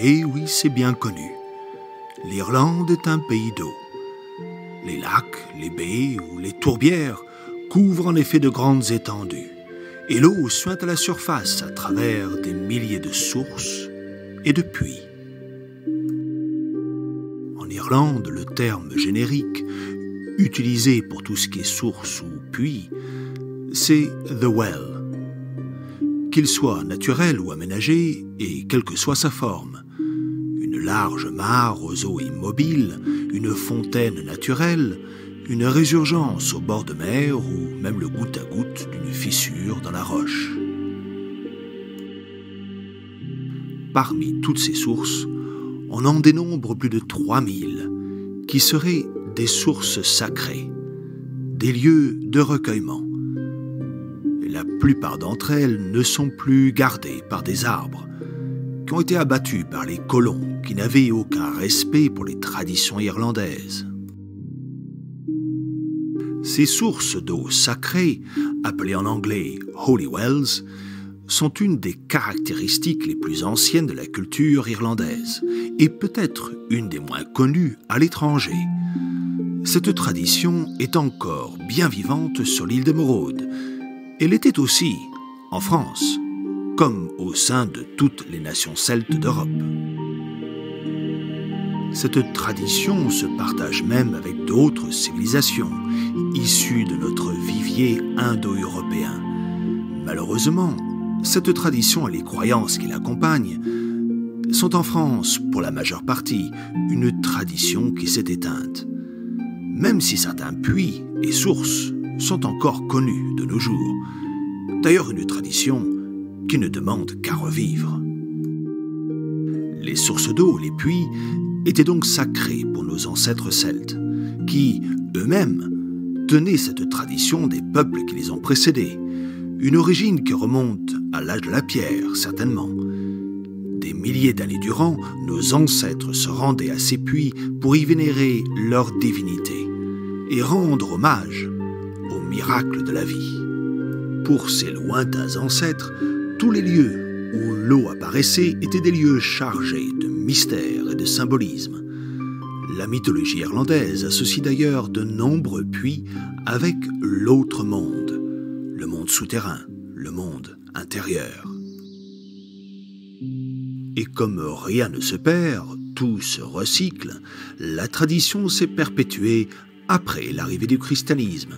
Et oui, c'est bien connu. L'Irlande est un pays d'eau. Les lacs, les baies ou les tourbières couvrent en effet de grandes étendues. Et l'eau suinte à la surface à travers des milliers de sources et de puits. En Irlande, le terme générique, utilisé pour tout ce qui est source ou puits, c'est « the well ». Qu'il soit naturel ou aménagé, et quelle que soit sa forme. Une large mare aux eaux immobiles, une fontaine naturelle, une résurgence au bord de mer ou même le goutte à goutte d'une fissure dans la roche. Parmi toutes ces sources, on en dénombre plus de 3000 qui seraient des sources sacrées, des lieux de recueillement. La plupart d'entre elles ne sont plus gardées par des arbres, qui ont été abattus par les colons qui n'avaient aucun respect pour les traditions irlandaises. Ces sources d'eau sacrée, appelées en anglais « holy wells », sont une des caractéristiques les plus anciennes de la culture irlandaise, et peut-être une des moins connues à l'étranger. Cette tradition est encore bien vivante sur l'île d'Émeraude. Elle était aussi en France, comme au sein de toutes les nations celtes d'Europe. Cette tradition se partage même avec d'autres civilisations, issues de notre vivier indo-européen. Malheureusement, cette tradition et les croyances qui l'accompagnent sont en France, pour la majeure partie, une tradition qui s'est éteinte. Même si certains puits et sources sont encore connus de nos jours. D'ailleurs, une tradition qui ne demande qu'à revivre. Les sources d'eau, les puits, étaient donc sacrés pour nos ancêtres celtes, qui, eux-mêmes, tenaient cette tradition des peuples qui les ont précédés, une origine qui remonte à l'âge de la pierre, certainement. Des milliers d'années durant, nos ancêtres se rendaient à ces puits pour y vénérer leur divinité et rendre hommage au miracle de la vie. Pour ces lointains ancêtres, tous les lieux où l'eau apparaissait étaient des lieux chargés de mystère et de symbolisme. La mythologie irlandaise associe d'ailleurs de nombreux puits avec l'autre monde, le monde souterrain, le monde intérieur. Et comme rien ne se perd, tout se recycle, la tradition s'est perpétuée après l'arrivée du christianisme,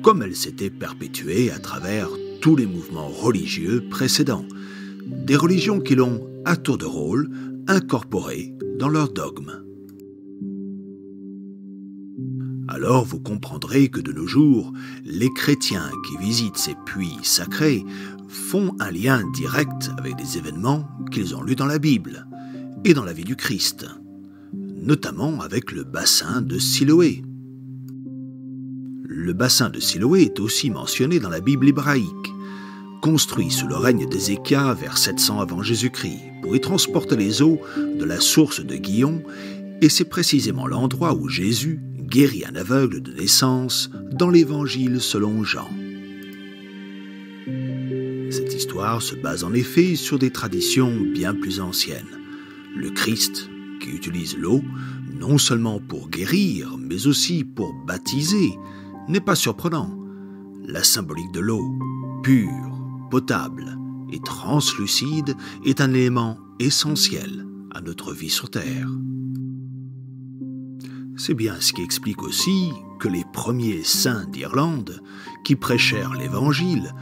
comme elle s'était perpétuée à travers tous les mouvements religieux précédents, des religions qui l'ont, à tour de rôle, incorporée dans leurs dogmes. Alors vous comprendrez que de nos jours, les chrétiens qui visitent ces puits sacrés font un lien direct avec des événements qu'ils ont lus dans la Bible et dans la vie du Christ, notamment avec le bassin de Siloé. Le bassin de Siloé est aussi mentionné dans la Bible hébraïque, construit sous le règne d'Ézéchias vers 700 avant Jésus-Christ pour y transporter les eaux de la source de Gihon, et c'est précisément l'endroit où Jésus guérit un aveugle de naissance dans l'Évangile selon Jean. Cette histoire se base en effet sur des traditions bien plus anciennes. Le Christ, qui utilise l'eau, non seulement pour guérir, mais aussi pour baptiser, n'est pas surprenant. La symbolique de l'eau, pure, potable et translucide, est un élément essentiel à notre vie sur Terre. C'est bien ce qui explique aussi que les premiers saints d'Irlande, qui prêchèrent l'Évangile,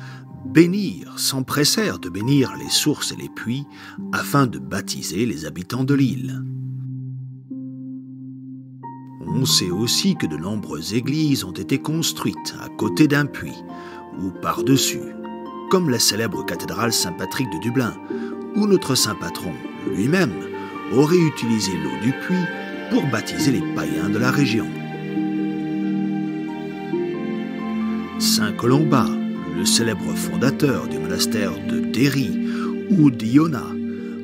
s'empressèrent de bénir les sources et les puits afin de baptiser les habitants de l'île. On sait aussi que de nombreuses églises ont été construites à côté d'un puits ou par-dessus, comme la célèbre cathédrale Saint-Patrick de Dublin, où notre saint patron lui-même aurait utilisé l'eau du puits pour baptiser les païens de la région. Saint Colomba, le célèbre fondateur du monastère de Derry ou d'Iona,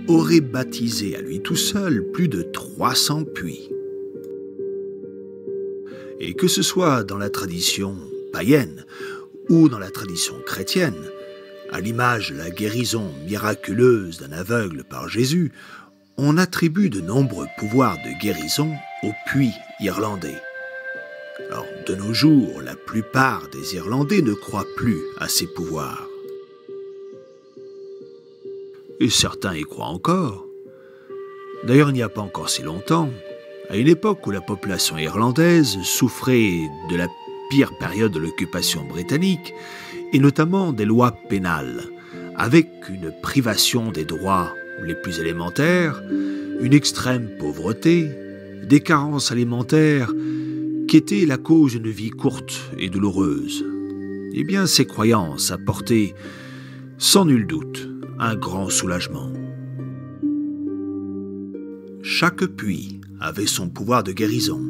aurait baptisé à lui tout seul plus de 300 puits. Et que ce soit dans la tradition païenne ou dans la tradition chrétienne, à l'image de la guérison miraculeuse d'un aveugle par Jésus, on attribue de nombreux pouvoirs de guérison aux puits irlandais. Alors, de nos jours, la plupart des Irlandais ne croient plus à ces pouvoirs. Et certains y croient encore. D'ailleurs, il n'y a pas encore si longtemps, à une époque où la population irlandaise souffrait de la pire période de l'occupation britannique, et notamment des lois pénales, avec une privation des droits les plus élémentaires, une extrême pauvreté, des carences alimentaires qui étaient la cause d'une vie courte et douloureuse. Eh bien, ces croyances apportaient, sans nul doute, un grand soulagement. Chaque puits avait son pouvoir de guérison.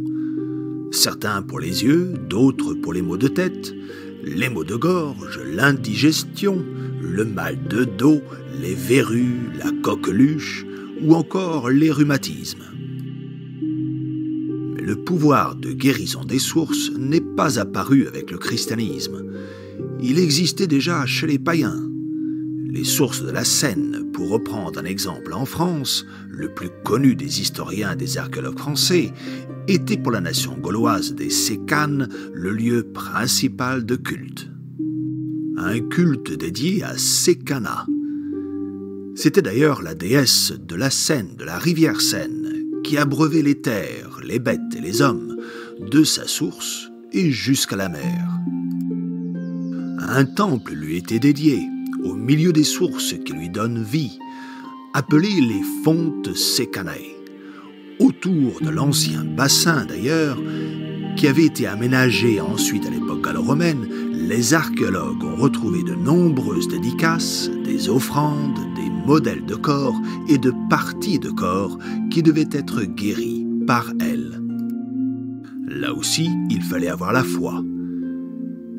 Certains pour les yeux, d'autres pour les maux de tête, les maux de gorge, l'indigestion, le mal de dos, les verrues, la coqueluche ou encore les rhumatismes. Mais le pouvoir de guérison des sources n'est pas apparu avec le christianisme. Il existait déjà chez les païens. Les sources de la Seine, pour reprendre un exemple en France, le plus connu des historiens et des archéologues français, était pour la nation gauloise des Sécanes le lieu principal de culte. Un culte dédié à Sécana. C'était d'ailleurs la déesse de la Seine, de la rivière Seine, qui abreuvait les terres, les bêtes et les hommes, de sa source et jusqu'à la mer. Un temple lui était dédié, au milieu des sources qui lui donnent vie, appelées les fontes Sécanae, autour de l'ancien bassin d'ailleurs, qui avait été aménagé ensuite à l'époque gallo-romaine. Les archéologues ont retrouvé de nombreuses dédicaces, des offrandes, des modèles de corps et de parties de corps qui devaient être guéris par elle. Là aussi, il fallait avoir la foi.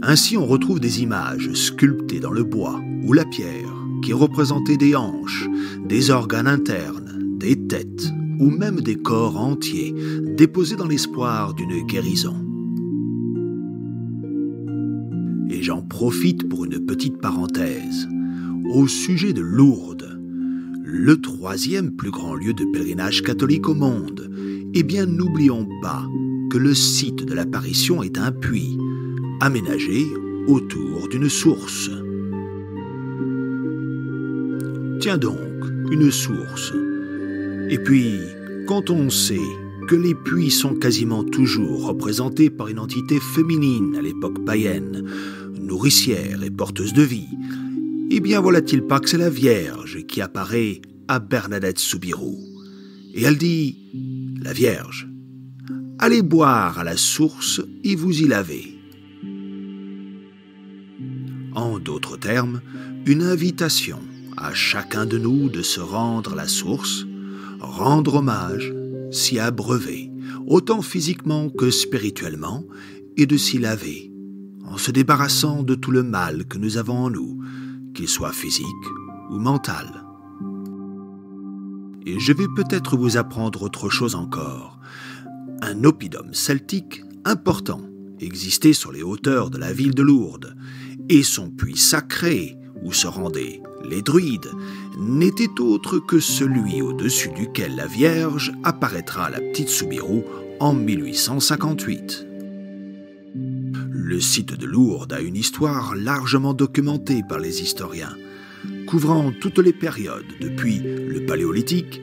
Ainsi, on retrouve des images sculptées dans le bois ou la pierre qui représentaient des hanches, des organes internes, des têtes ou même des corps entiers déposés dans l'espoir d'une guérison. Et j'en profite pour une petite parenthèse. Au sujet de Lourdes, le 3e plus grand lieu de pèlerinage catholique au monde, eh bien n'oublions pas que le site de l'apparition est un puits, aménagé autour d'une source. Tiens donc, une source. Et puis, quand on sait que les puits sont quasiment toujours représentés par une entité féminine à l'époque païenne, nourricière et porteuse de vie, eh bien voilà-t-il pas que c'est la Vierge qui apparaît à Bernadette Soubirous. Et elle dit, la Vierge, allez boire à la source et vous y lavez. En d'autres termes, une invitation à chacun de nous de se rendre à la source, rendre hommage, s'y abreuver, autant physiquement que spirituellement, et de s'y laver, en se débarrassant de tout le mal que nous avons en nous, qu'il soit physique ou mental. Et je vais peut-être vous apprendre autre chose encore. Un oppidum celtique important existait sur les hauteurs de la ville de Lourdes, et son puits sacré, où se rendaient les druides, n'était autre que celui au-dessus duquel la Vierge apparaîtra à la petite Soubirous en 1858. Le site de Lourdes a une histoire largement documentée par les historiens, couvrant toutes les périodes depuis le Paléolithique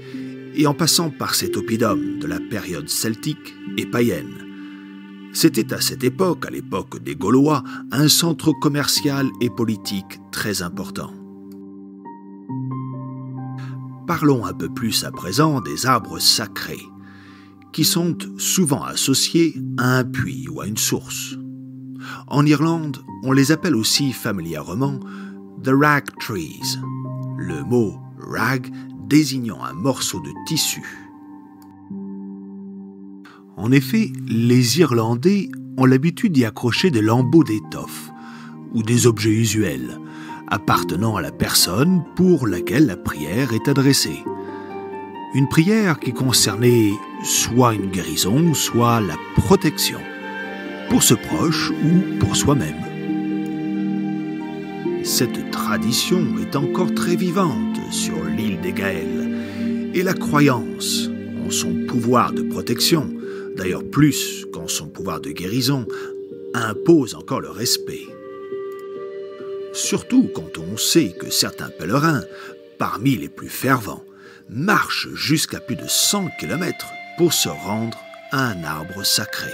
et en passant par cet oppidum de la période celtique et païenne. C'était à cette époque, à l'époque des Gaulois, un centre commercial et politique très important. Parlons un peu plus à présent des arbres sacrés, qui sont souvent associés à un puits ou à une source. En Irlande, on les appelle aussi familièrement « the rag trees », le mot « rag » désignant un morceau de tissu. En effet, les Irlandais ont l'habitude d'y accrocher des lambeaux d'étoffe ou des objets usuels appartenant à la personne pour laquelle la prière est adressée, Une prière qui concernait soit une guérison, soit la protection, pour ce proche ou pour soi-même. Cette tradition est encore très vivante sur l'île des Gaëls, et la croyance en son pouvoir de protection, d'ailleurs plus qu'en son pouvoir de guérison, impose encore le respect. Surtout quand on sait que certains pèlerins, parmi les plus fervents, marchent jusqu'à plus de 100 km pour se rendre à un arbre sacré.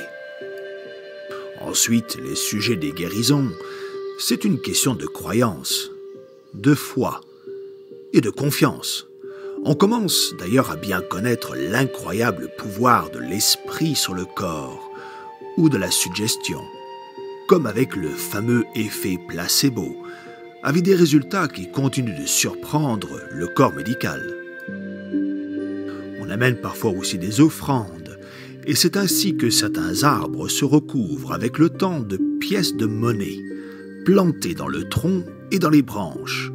Ensuite, les sujets des guérisons, c'est une question de croyance, de foi et de confiance. On commence d'ailleurs à bien connaître l'incroyable pouvoir de l'esprit sur le corps ou de la suggestion, comme avec le fameux effet placebo, avec des résultats qui continuent de surprendre le corps médical. On amène parfois aussi des offrandes, et c'est ainsi que certains arbres se recouvrent avec le temps de pièces de monnaie, plantées dans le tronc et dans les branches,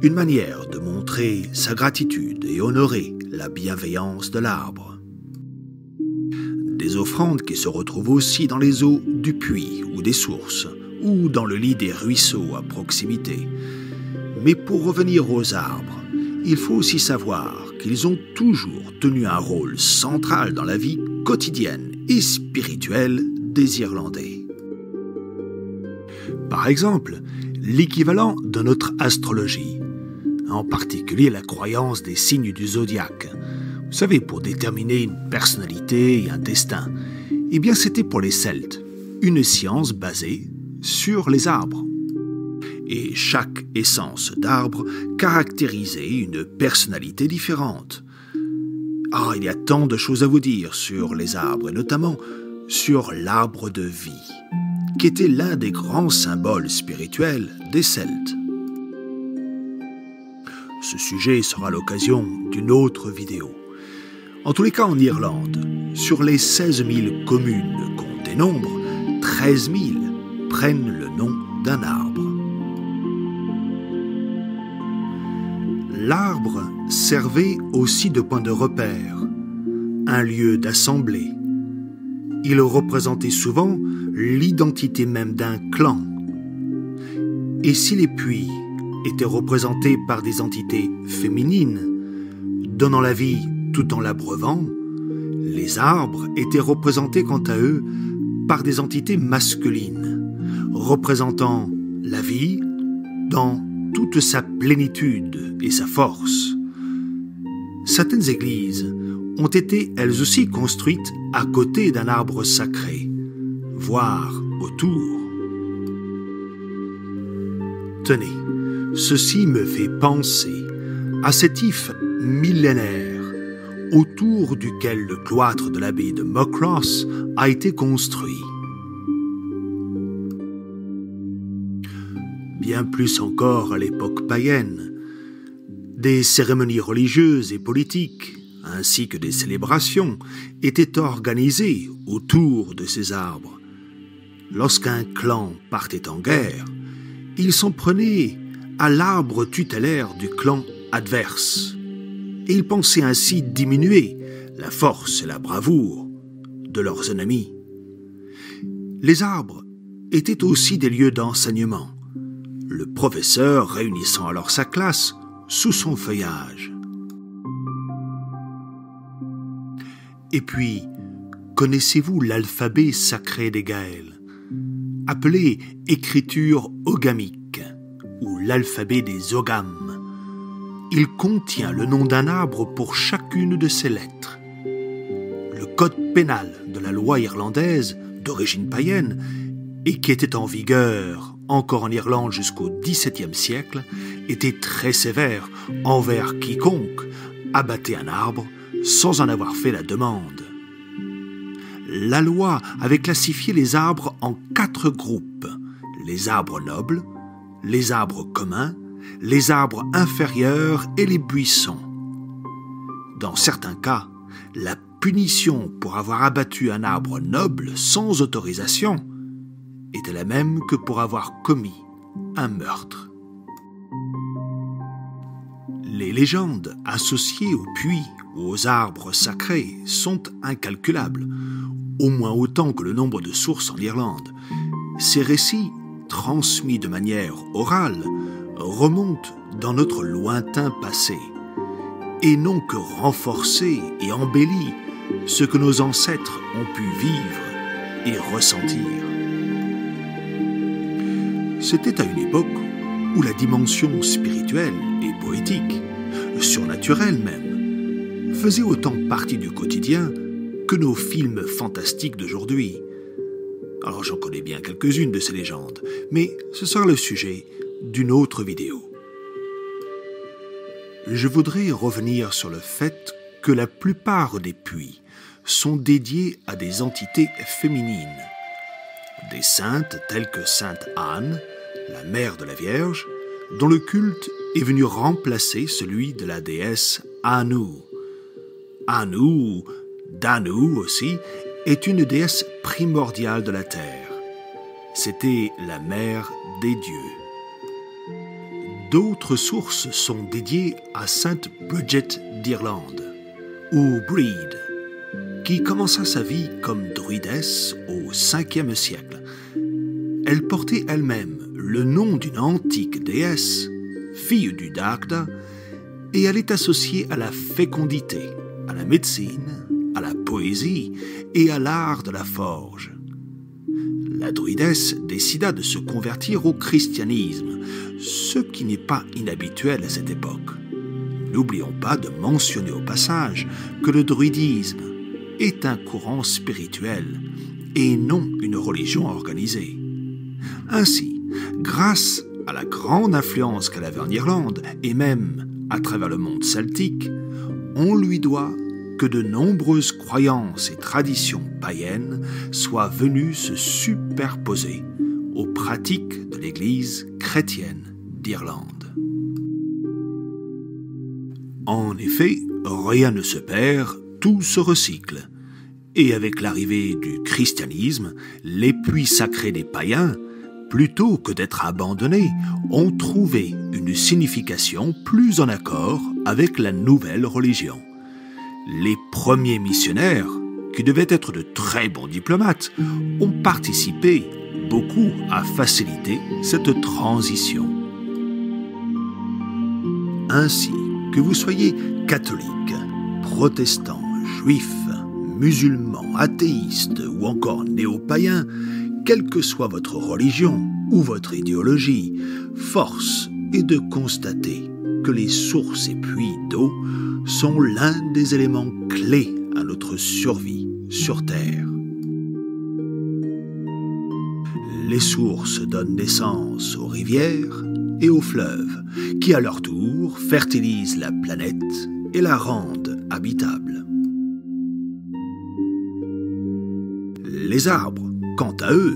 une manière de montrer sa gratitude et honorer la bienveillance de l'arbre. Des offrandes qui se retrouvent aussi dans les eaux du puits ou des sources, ou dans le lit des ruisseaux à proximité. Mais pour revenir aux arbres, il faut aussi savoir qu'ils ont toujours tenu un rôle central dans la vie quotidienne et spirituelle des Irlandais. Par exemple, l'équivalent de notre astrologie, en particulier la croyance des signes du zodiaque. Vous savez, pour déterminer une personnalité et un destin, eh bien c'était pour les Celtes, une science basée sur les arbres. Et chaque essence d'arbre caractérisait une personnalité différente. Ah, il y a tant de choses à vous dire sur les arbres, et notamment sur l'arbre de vie, qui était l'un des grands symboles spirituels des Celtes. Ce sujet sera l'occasion d'une autre vidéo. En tous les cas, en Irlande, sur les 16 000 communes qu'on dénombre, 13 000 prennent le nom d'un arbre. L'arbre servait aussi de point de repère, un lieu d'assemblée. Il représentait souvent l'identité même d'un clan. Et si les puits étaient représentés par des entités féminines, donnant la vie tout en l'abreuvant, les arbres étaient représentés quant à eux par des entités masculines, représentant la vie dans toute sa plénitude et sa force. Certaines églises ont été elles aussi construites à côté d'un arbre sacré, voire autour. Tenez, ceci me fait penser à cet if millénaire autour duquel le cloître de l'abbaye de Muckross a été construit. Bien plus encore à l'époque païenne, des cérémonies religieuses et politiques, ainsi que des célébrations, étaient organisées autour de ces arbres. Lorsqu'un clan partait en guerre, ils s'en prenaient à l'arbre tutélaire du clan adverse, et ils pensaient ainsi diminuer la force et la bravoure de leurs ennemis. Les arbres étaient aussi des lieux d'enseignement, le professeur réunissant alors sa classe sous son feuillage. Et puis, connaissez-vous l'alphabet sacré des Gaëls, appelé écriture ogamique ou l'alphabet des Ogham? Il contient le nom d'un arbre pour chacune de ses lettres. Le code pénal de la loi irlandaise, d'origine païenne, et qui était en vigueur encore en Irlande jusqu'au XVIIe siècle, était très sévère envers quiconque abattait un arbre sans en avoir fait la demande. La loi avait classifié les arbres en 4 groupes: les arbres nobles, les arbres communs, les arbres inférieurs et les buissons. Dans certains cas, la punition pour avoir abattu un arbre noble sans autorisation était la même que pour avoir commis un meurtre. Les légendes associées aux puits ou aux arbres sacrés sont incalculables, au moins autant que le nombre de sources en Irlande. Ces récits, transmis de manière orale, remontent dans notre lointain passé, et n'ont que renforcé et embelli ce que nos ancêtres ont pu vivre et ressentir. C'était à une époque où la dimension spirituelle et poétique, surnaturelle même, faisait autant partie du quotidien que nos films fantastiques d'aujourd'hui. Alors j'en connais bien quelques-unes de ces légendes, mais ce sera le sujet d'une autre vidéo. Je voudrais revenir sur le fait que la plupart des puits sont dédiés à des entités féminines. Des saintes telles que Sainte Anne, la mère de la Vierge, dont le culte est venu remplacer celui de la déesse Anu. Anu, ou Danu aussi, est une déesse primordiale de la terre. C'était la mère des dieux. D'autres sources sont dédiées à Sainte Bridget d'Irlande, ou Brede, qui commença sa vie comme druidesse au 5e siècle. Elle portait elle-même le nom d'une antique déesse, fille du Dagda, et elle est associée à la fécondité, à la médecine, à la poésie et à l'art de la forge. La druidesse décida de se convertir au christianisme, ce qui n'est pas inhabituel à cette époque. N'oublions pas de mentionner au passage que le druidisme est un courant spirituel et non une religion organisée. Ainsi, grâce à la grande influence qu'elle avait en Irlande et même à travers le monde celtique, on lui doit que de nombreuses croyances et traditions païennes soient venues se superposer aux pratiques de l'Église chrétienne d'Irlande. En effet, rien ne se perd, tout se recycle. Et avec l'arrivée du christianisme, les puits sacrés des païens, plutôt que d'être abandonnés, ont trouvé une signification plus en accord avec la nouvelle religion. Les premiers missionnaires, qui devaient être de très bons diplomates, ont participé beaucoup à faciliter cette transition. Ainsi, que vous soyez catholique, protestant, juif, musulman, athéiste ou encore néo-païen, quelle que soit votre religion ou votre idéologie, force est de constater que les sources et puits d'eau sont l'un des éléments clés à notre survie sur Terre. Les sources donnent naissance aux rivières et aux fleuves, qui à leur tour fertilisent la planète et la rendent habitable. Les arbres, quant à eux,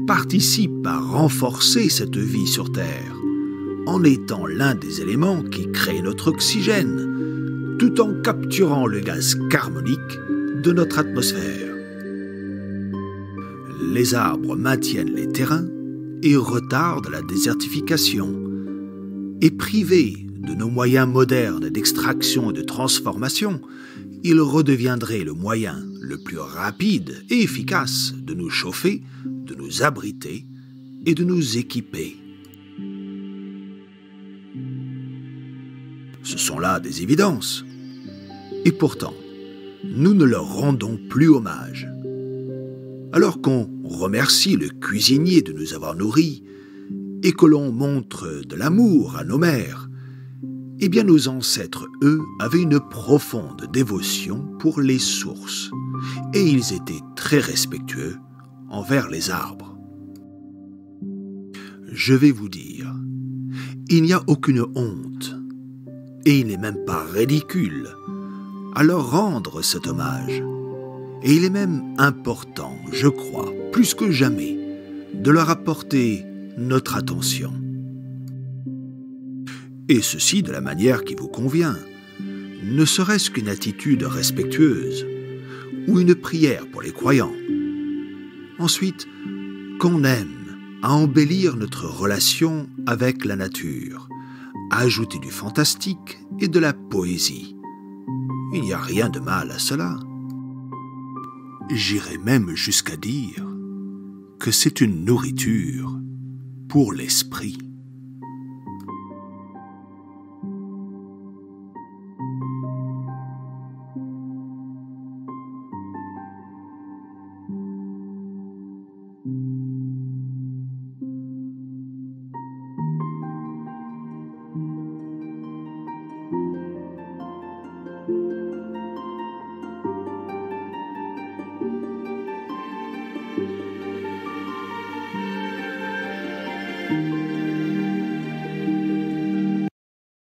participent à renforcer cette vie sur Terre, en étant l'un des éléments qui créent notre oxygène, tout en capturant le gaz carbonique de notre atmosphère. Les arbres maintiennent les terrains et retardent la désertification. Et privés de nos moyens modernes d'extraction et de transformation, ils redeviendraient le moyen le plus rapide et efficace de nous chauffer, de nous abriter et de nous équiper. Ce sont là des évidences. Et pourtant, nous ne leur rendons plus hommage. Alors qu'on remercie le cuisinier de nous avoir nourris et que l'on montre de l'amour à nos mères, eh bien nos ancêtres, eux, avaient une profonde dévotion pour les sources et ils étaient très respectueux envers les arbres. Je vais vous dire, il n'y a aucune honte et il n'est même pas ridicule à leur rendre cet hommage. Et il est même important, je crois, plus que jamais, de leur apporter notre attention. Et ceci de la manière qui vous convient, ne serait-ce qu'une attitude respectueuse ou une prière pour les croyants. Ensuite, qu'on aime à embellir notre relation avec la nature, à ajouter du fantastique et de la poésie. Il n'y a rien de mal à cela. J'irais même jusqu'à dire que c'est une nourriture pour l'esprit.